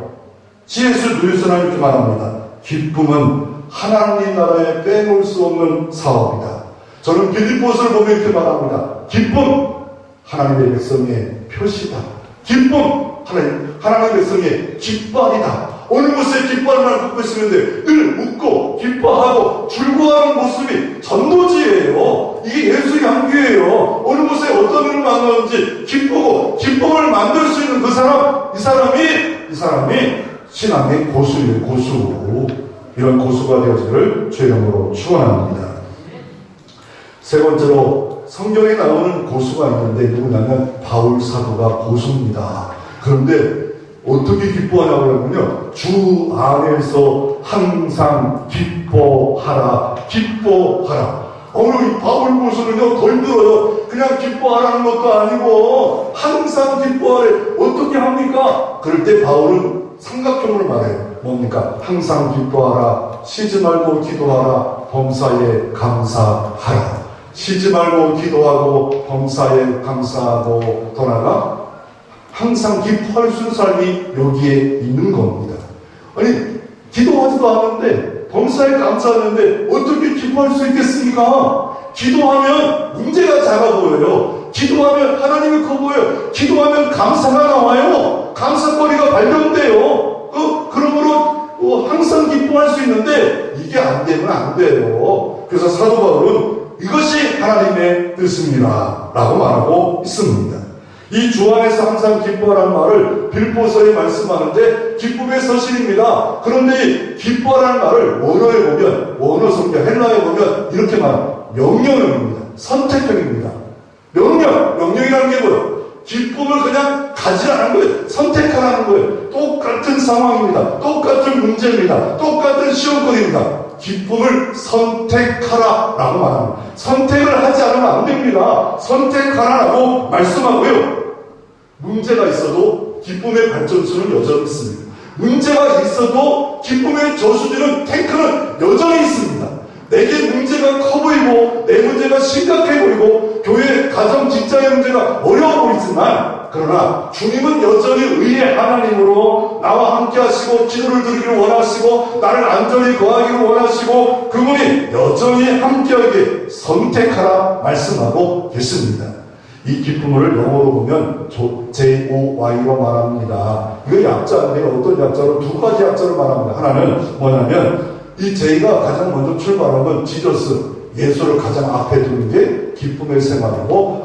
C.S. 루이스는 이렇게 말합니다. 기쁨은 하나님 나라에 빼놓을 수 없는 사업이다. 저는 빌립보서를 보면 이렇게 말합니다. 기쁨, 하나님의 백성의 표시다. 기쁨, 하나님의 백성의 깃발이다. 어느 곳에 깃발을 갖고 있으면 늘 웃고 기뻐하고 즐거워하는 모습이 전도지예요. 이게 예수의 향기예요. 어느 곳에 어떤 일을 만나는지 기쁘고 기쁨을 만들 수 있는 그 사람, 이 사람이 신앙의 고수예요. 고수. 이런 고수가 되어지기를 주의 이름으로 축원합니다. 세 번째로 성경에 나오는 고수가 있는데 누구냐면 바울 사도가 고수입니다. 그런데 어떻게 기뻐하냐고 하면요, 주 안에서 항상 기뻐하라. 오늘 바울 고수는요 더 힘들어요. 그냥 기뻐하라는 것도 아니고 항상 기뻐하래. 어떻게 합니까? 그럴 때 바울은 삼각형으로 말해요. 뭡니까? 항상 기뻐하라. 쉬지 말고 기도하라. 범사에 감사하라. 쉬지 말고 기도하고 범사에 감사하고 더 나아가 항상 기뻐할 수 있는 삶이 여기에 있는 겁니다. 아니, 기도하지도 않는데 범사에 감사하는데 어떻게 기뻐할 수 있겠습니까? 기도하면 문제가 작아 보여요. 기도하면 하나님이 커 보여요. 기도하면 감사가 나와요. 감사거리가 발견돼요. 그러므로 항상 기뻐할 수 있는데 이게 안 되면 안 돼요. 그래서 사도 바울은 이것이 하나님의 뜻입니다 라고 말하고 있습니다. 이 주 안에서 항상 기뻐하라는 말을 빌보서에 말씀하는데 기쁨의 서신입니다. 그런데 기뻐하라는 말을 원어에 보면, 원어 성경 헬라에 보면 이렇게 말합니다. 명령형입니다. 선택형입니다. 명령이라는 게 뭐예요? 기쁨을 그냥 가지라는 거예요. 선택하라는 거예요. 똑같은 상황입니다. 똑같은 문제입니다. 똑같은 시험거리입니다. 기쁨을 선택하라 라고 말합니다. 선택을 하지 않으면 안 됩니다. 선택하라 라고 말씀하고요. 문제가 있어도 기쁨의 발전소는 여전히 있습니다. 문제가 있어도 기쁨의 저수지는 탱크는 여전히 있습니다. 내게 문제가 커 보이고 내 문제가 심각해 보이고 교회, 가정, 직장의 문제가 어려워 보이지만 그러나 주님은 여전히 의의 하나님으로 나와 함께 하시고 기도를 드리기를 원하시고 나를 안전히 거하기를 원하시고 그분이 여전히 함께하게 선택하라 말씀하고 계십니다. 이 기쁨을 영어로 보면 JOY로 말합니다. 이거 약자인데요. 어떤 약자로 두 가지 약자로 말합니다. 하나는 뭐냐면 이 J가 가장 먼저 출발한 건 지저스, 예수를 가장 앞에 두는 게 기쁨의 생활이고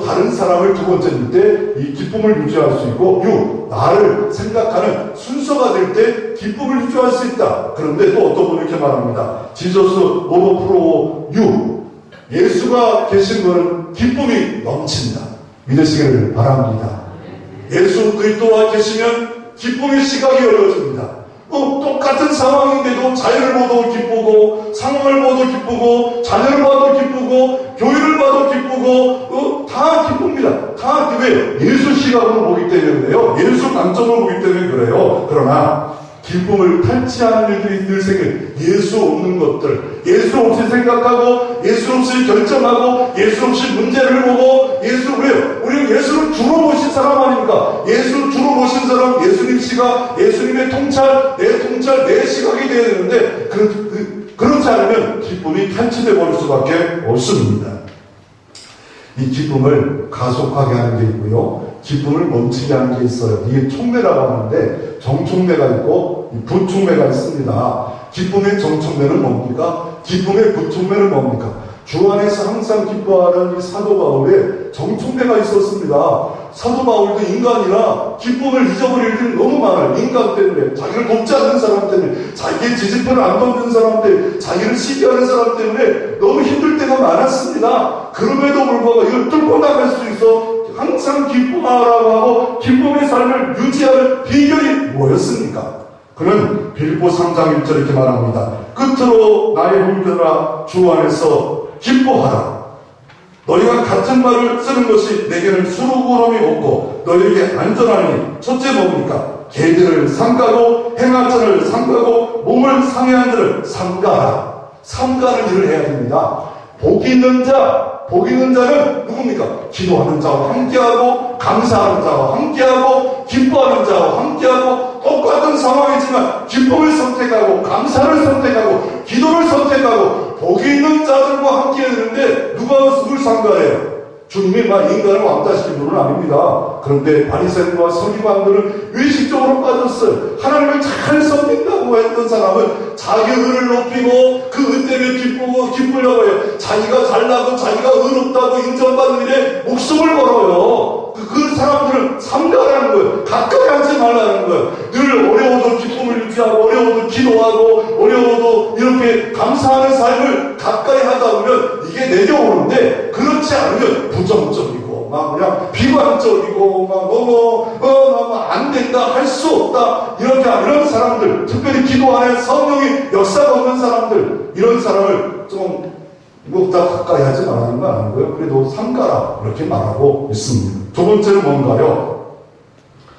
다른 사람을 두 번째일 때 이 기쁨을 유지할 수 있고 나를 생각하는 순서가 될 때 기쁨을 유지할 수 있다. 그런데 또 어떤 분이 이렇게 말합니다. 지저스 오버프로우 예수가 계신 것은 기쁨이 넘친다. 믿으시기를 바랍니다. 예수 그리스도와 계시면 기쁨의 시각이 열려집니다. 똑같은 상황인데도 자유를 봐도 기쁘고 상황을 봐도 기쁘고 자녀를 봐도 기쁘고 교회를 봐도 기쁘고 다 기쁩니다. 다 왜요? 예수 시각으로 보기 때문에요. 예수 관점으로 보기 때문에 그래요. 그러나 기쁨을 탈취하는 일들이 늘 생겨. 예수 없는 것들, 예수 없이 생각하고 예수 없이 결정하고 예수 없이 문제를 보고 왜요? 우리는 예수를 주로 모신 사람 아닙니까? 예수를 주로 모신 사람, 예수님 시각, 예수님의 통찰, 내 시각이 되어야 되는데 그렇지 않으면 기쁨이 탈취되어 버릴 수밖에 없습니다. 이 기쁨을 가속하게 하는 게 있고요. 기쁨을 멈추게 하는 게 있어요. 이게 촉매라고 하는데 정촉매가 있고 부촉매가 있습니다. 기쁨의 정촉매는 뭡니까? 기쁨의 부촉매는 뭡니까? 주 안에서 항상 기뻐하는 이 사도 바울의 정촉매가 있었습니다. 사도 바울도 인간이라 기쁨을 잊어버릴 일이 너무 많아요. 인간 때문에, 자기를 돕지 않는 사람 때문에, 자기의 지지표를 안 던지는 사람 때문에, 자기를 시기하는 사람 때문에 너무 힘들 때가 많았습니다. 그럼에도 불구하고 이걸 뚫고 나갈 수 있어 항상 기뻐하라고 하고 기쁨의 삶을 유지하는 비결이 뭐였습니까? 그는 빌립보 3장 1절 이렇게 말합니다. 끝으로 나의 형제들아 주 안에서 기뻐하라. 너희가 같은 말을 쓰는 것이 내게는 수고로움이 없고 너희에게 안전하니 첫째 뭡니까? 계들을 삼가고 행하자를 삼가고 몸을 상해한 자를 삼가라. 삼가는 일을 해야 됩니다. 복 있는 자는 누굽니까? 기도하는 자와 함께하고 감사하는 자와 함께하고 기뻐하는 자와 함께하고 똑같은 상황이지만 기쁨을 선택하고 감사를 선택하고 기도를 선택하고 복이 있는 자들과 함께해야 되는데 누가 누굴 상가해요? 주님이 인간을 왕따시킨 분은 아닙니다. 그런데 바리새인과 서기관들은 의식적으로 빠졌어요. 하나님을 잘 섬긴다고 했던 사람은 자기 의를 높이고 그 의 때문에 기쁘려고 해요. 자기가 잘나고 자기가 의롭다고 인정받는 일에 목숨을 걸어요. 그 사람들은 삼가라는 거예요. 가까이 하지 말라는 거예요. 늘 어려워도 기쁨을 유지하고 어려워도 기도하고 어려워도 이렇게 감사하는 삶을 가까이 하다 보면 이게 내려오는데 그렇지 않으면 부정적이고 막 그냥 비관적이고 막 너무 안 된다 할 수 없다 이런 사람들, 특별히 기도 안에 성령이 역사가 없는 사람들, 이런 사람을 좀 다 가까이 하지 말라는 거 아닌 거예요. 그래도 삼가라 이렇게 말하고 있습니다. 두 번째는 뭔가요?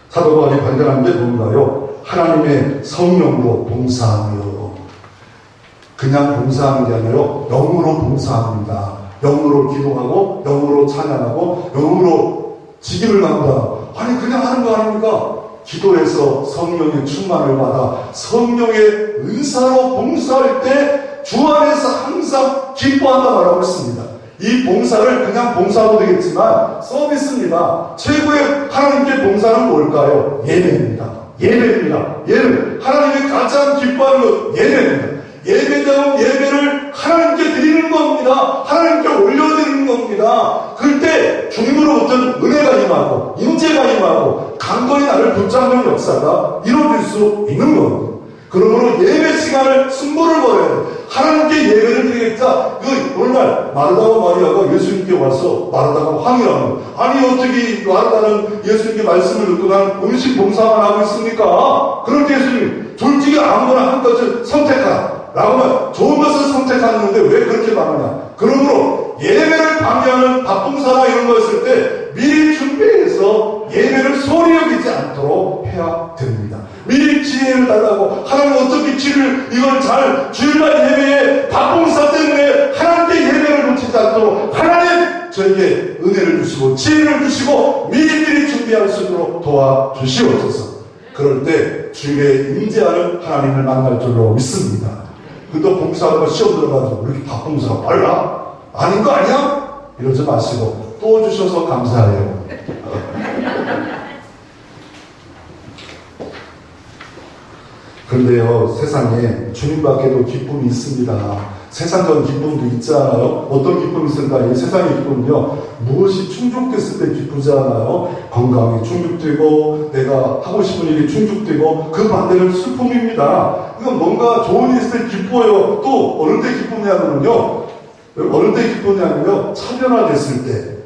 사도 바울이 발견한 게 뭔가요? 하나님의 성령으로 봉사하며, 그냥 봉사하는 게 아니라 영으로 봉사합니다. 영으로 기도하고 영으로 찬양하고 영으로 직임을 감다. 아니 그냥 하는 거 아닙니까? 기도해서 성령의 충만을 받아 성령의 은사로 봉사할 때 주 안에서 항상 기뻐한다 말하고 있습니다. 이 봉사를 그냥 봉사도 되겠지만 서비스입니다. 최고의 하나님께 봉사는 뭘까요? 예배입니다. 예배. 하나님이 가장 기뻐하는 것 예배입니다. 예배자는 예배를 하나님께 드리는 겁니다. 하나님께 올려드리는 겁니다. 그때 주님으로부터는 은혜가 임하고 인재가 임하고 강건히 나를 붙잡는 역사가 이루어질 수 있는 겁니다. 그러므로 예배 시간을 승부를 걸어야 돼요. 하나님께 예배를 드리겠다. 오늘날 마르다와 마리아가 예수님께 와서 마르다가 항의하는 거예요. 아니 어떻게 마르다는 예수님께 말씀을 듣고 난 음식 봉사만 하고 있습니까? 그럴 때 예수님이 둘 중에 아무거나 한 것을 선택하라 라고 하면 좋은 것을 선택하는데 왜 그렇게 말하냐? 그러므로 예배를 방해하는 밥봉사나 이런 거 했을 때 미리 준비해서 예배를 소홀히 여기지 않도록 해야 됩니다. 미리 지혜를 달라고. 하나님 어떻게 이걸 잘 주일날 예배에 바쁜사 때문에 하나님께 예배를 놓치지 않도록 하나님 저에게 은혜를 주시고 지혜를 주시고 미리미리 준비할 수 있도록 도와주시옵소서. 그럴 때 주일에 임재하는 하나님을 만날 줄로 믿습니다. 또 봉사하다가 시험 들어가지고 왜 이렇게 바쁜사 빨라? 아닌 거 아니야? 이러지 마시고 또 주셔서 감사해요. 그런데요, 세상에 주님밖에도 기쁨이 있습니다. 세상적인 기쁨도 있지 않아요? 어떤 기쁨이 있을까? 이 세상의 기쁨은요, 무엇이 충족됐을 때 기쁘지 않아요? 건강이 충족되고, 내가 하고 싶은 일이 충족되고, 그 반대는 슬픔입니다. 그건 뭔가 좋은 일 있을 때 기뻐요. 또, 어느 때 기쁘냐면요, 차별화됐을 때,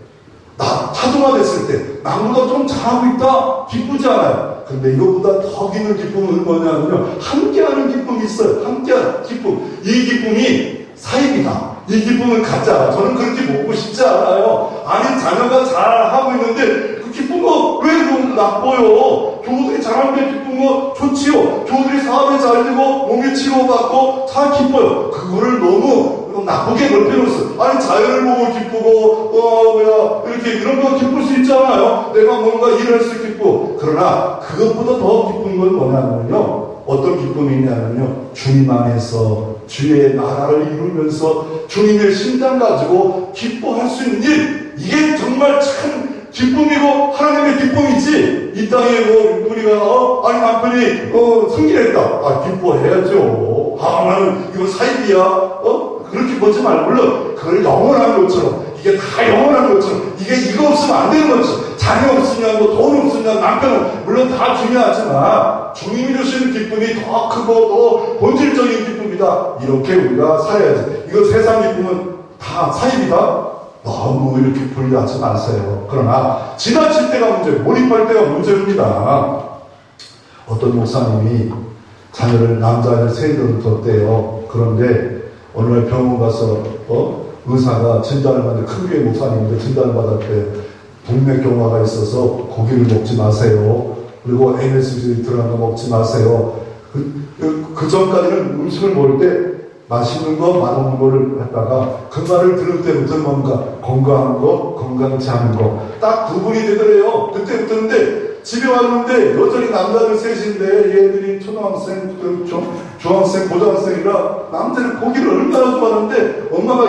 차등화됐을 때, 나보다 좀 잘하고 있다? 기쁘지 않아요? 근데 이것보다 더 기는 기쁨은 뭐냐면요, 함께하는 기쁨이 있어요. 함께하는 기쁨. 이 기쁨이 사입이다. 이 기쁨은 가짜. 저는 그렇게 먹고 싶지 않아요. 아니, 자녀가 잘하고 있는데 그 기쁨은 왜 그럼 나빠요? 교우들이 잘하는데 기쁨은 좋지요. 교우들이 사업에 잘 되고 몸에 치료받고 다 기뻐요. 그거를 너무 나쁘게 넓혀놓았어. 아니, 자연을 보고 기쁘고, 이렇게 이런 거 기쁠 수 있잖아요. 내가 뭔가 일할 수 기쁘고. 그러나 그것보다 더 기쁜 건 뭐냐면요. 어떤 기쁨이 있냐면요. 주님 안에서 주의 나라를 이루면서 주님의 심장 가지고 기뻐할 수 있는 일. 이게 정말 참 기쁨이고 하나님의 기쁨이지. 이 땅에 우리가 아니 남편이 승진했다. 기뻐해야죠. 나는 이거 사입이야. 그렇게 보지 말고 물론 그걸 영원한 것처럼 이게 다 영원한 것처럼 이거 없으면 안 되는 것처럼 자녀 없으냐 돈 없으냐 남편 물론 다 중요하지만 주님이 주시는 기쁨이 더 크고 더 본질적인 기쁨이다. 이렇게 우리가 살아야지. 이거 세상 기쁨은 다 사입이다. 너무 이렇게 분리하지 마세요. 그러나 지나칠 때가 문제, 몰입할 때가 문제입니다. 어떤 목사님이 자녀를 남자를 셋을 뒀대요. 그런데 어느 날 병원 가서 의사가 진단을 받는데 큰 교회 목사님인데 진단을 받았대. 동맥경화가 있어서 고기를 먹지 마세요. 그리고 MSG 들어간 거 먹지 마세요. 그 전까지는 음식을 먹을 때 맛있는 거, 맛없는 거를 했다가 그 말을 들을 때부터는 뭔가 건강한 거, 건강치 않은 거 딱 구분이 되더래요. 그때부터인데 집에 왔는데 여전히 남자들 셋인데 얘들이 초등학생, 중학생, 고등학생이라 남자는 고기를 얼마나 좋아하는데 엄마가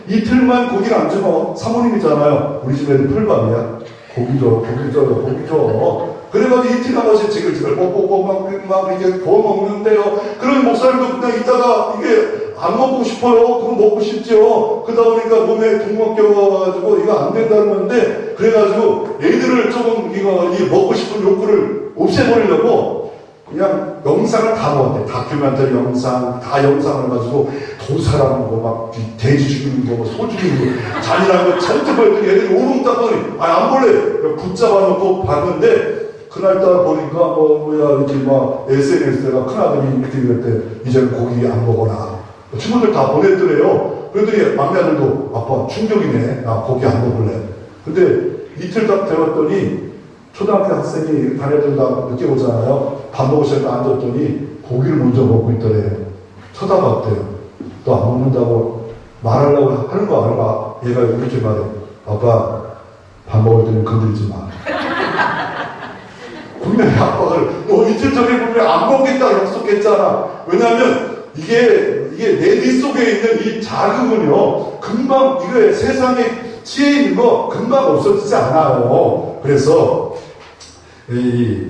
이틀만 고기를 안 주면 사모님이잖아요. 우리 집에는 풀밥이야. 고기 줘. 그래가지고 이틀 나머지 지글지글 뽀뽀뽀 막 이렇게 구워 먹는데요. 그런 목사님도 그냥 이따가 이게 안 먹고 싶어요. 그거 먹고 싶죠. 그러다 보니까 몸에 동맥경화 와가지고 이거 안 된다는 건데 그래가지고 애들을 조금 이 먹고 싶은 욕구를 없애버리려고 그냥 영상을 다 먹었대. 다큐멘터리 영상, 다 영상을 가지고 도살하는 거, 막 돼지 죽이는 거, 소 죽이는 거, 잔인한 거 잔뜩 보였더니 애들이 오름 닦더니 안 볼래. 붙잡아놓고 봤는데 그날따라 보니까 이렇게 막 SNS에다가 큰아들이 이렇게 그랬대. 이제는 고기 안 먹어라. 친구들 다 보냈더래요. 그랬더니 막내 아들도 아빠 충격이네. 나 고기 안 먹을래. 근데 이틀 딱 되었더니 초등학교 학생이 다녀들 다 늦게 오잖아요. 밥 먹을 시간에 앉았더니 고기를 먼저 먹고 있더래요. 쳐다봤대요. 또 안 먹는다고 말하려고 하는 거 알아? 얘가 이렇게 말해. 아빠 밥 먹을 때는 건들지 마. 분명히 아빠가 이틀 전에 분명히 안 먹겠다 약속했잖아. 왜냐하면 이게 내 뒷 속에 있는 이 자극은요, 금방, 이거 세상에 치에 있는 거 금방 없어지지 않아요. 그래서, 이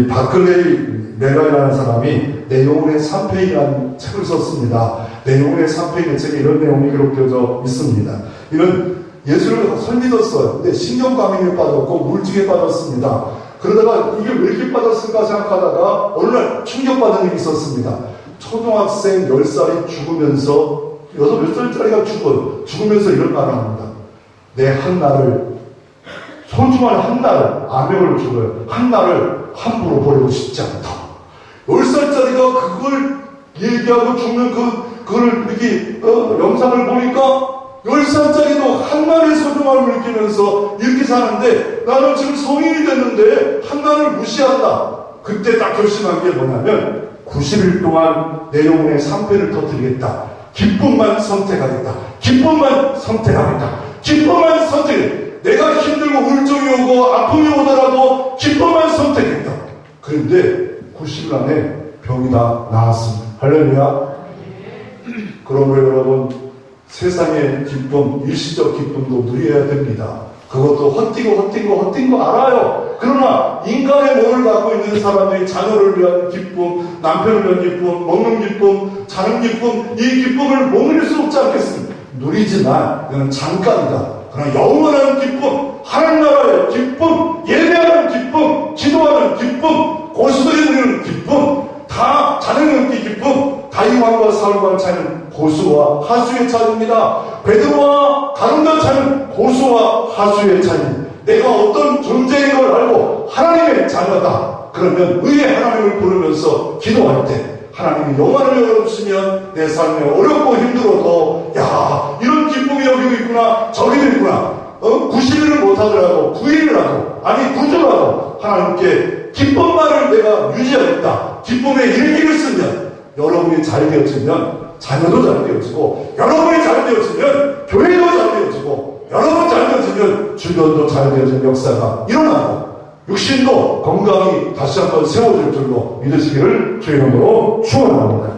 바클레이 메가이라는 사람이 내 영혼의 3페이라는 책을 썼습니다. 내 영혼의 3페이라는 책에 이런 내용이 기록되어 있습니다. 이런 예수를 설믿었어요. 근데 신경과민에 빠졌고 물증에 빠졌습니다. 그러다가 이게 왜 이렇게 빠졌을까 생각하다가 어느 날 충격받은 일이 있었습니다. 초등학생 10살이 죽으면서 6살짜리가 죽으면서 이런 말을 합니다. 내 한날을 소중한 한날을 암명을 죽어요. 한날을 함부로 버리고 싶지 않다. 10살짜리가 그걸 얘기하고 죽는 그걸 이렇게 영상을 보니까 10살짜리도 한날의 소중함을 느끼면서 이렇게 사는데 나는 지금 성인이 됐는데 한날을 무시한다. 그때 딱 결심한 게 뭐냐면 90일 동안 내 영혼의 상패를 터뜨리겠다. 기쁨만 선택하겠다. 기쁨만 선택하겠다. 기쁨만 선택. 내가 힘들고 우울증이 오고 아픔이 오더라도 기쁨만 선택했다. 그런데 90일 안에 병이 다 나았습니다. 할렐루야. 그러므로 여러분, 세상의 기쁨, 일시적 기쁨도 누려야 됩니다. 그것도 헛뛴 거 알아요. 그러나 인간의 몸을 갖고 있는 사람들이 자녀를 위한 기쁨, 남편을 위한 기쁨, 먹는 기쁨, 자는 기쁨, 이 기쁨을 머무릴 수 없지 않겠습니까? 누리지만 이건 잠깐이다. 그러나 영원한 기쁨, 하나님 나라의 기쁨, 예배하는 기쁨, 기도하는 기쁨, 고수들이 누리는 기쁨, 다 자녀를 얻기 기쁨, 다윗왕과 사울과 차이는 고수와 하수의 차이입니다. 베드로와 가룟과 차이는 고수와 하수의 차이입니다. 내가 어떤 존재인 걸 알고 하나님의 자녀다. 그러면 의의 하나님을 부르면서 기도할 때 하나님이 영안을 열어주시면 내 삶에 어렵고 힘들어도 야, 이런 기쁨이 여기도 있구나, 저기도 있구나. 90일을 못하더라도 9일이라도 아니 9주라도 하나님께 기쁨만을 내가 유지하겠다. 기쁨의 일기를 쓰면 여러분이 잘 되어지면 자녀도 잘 되어지고, 여러분이 잘 되어지면 교회도 잘 되어지고, 여러분 잘 되어지면 주변도 잘 되어지는 역사가 일어나고 육신도 건강히 다시 한번 세워질 줄로 믿으시기를 주의 이름으로 축원합니다.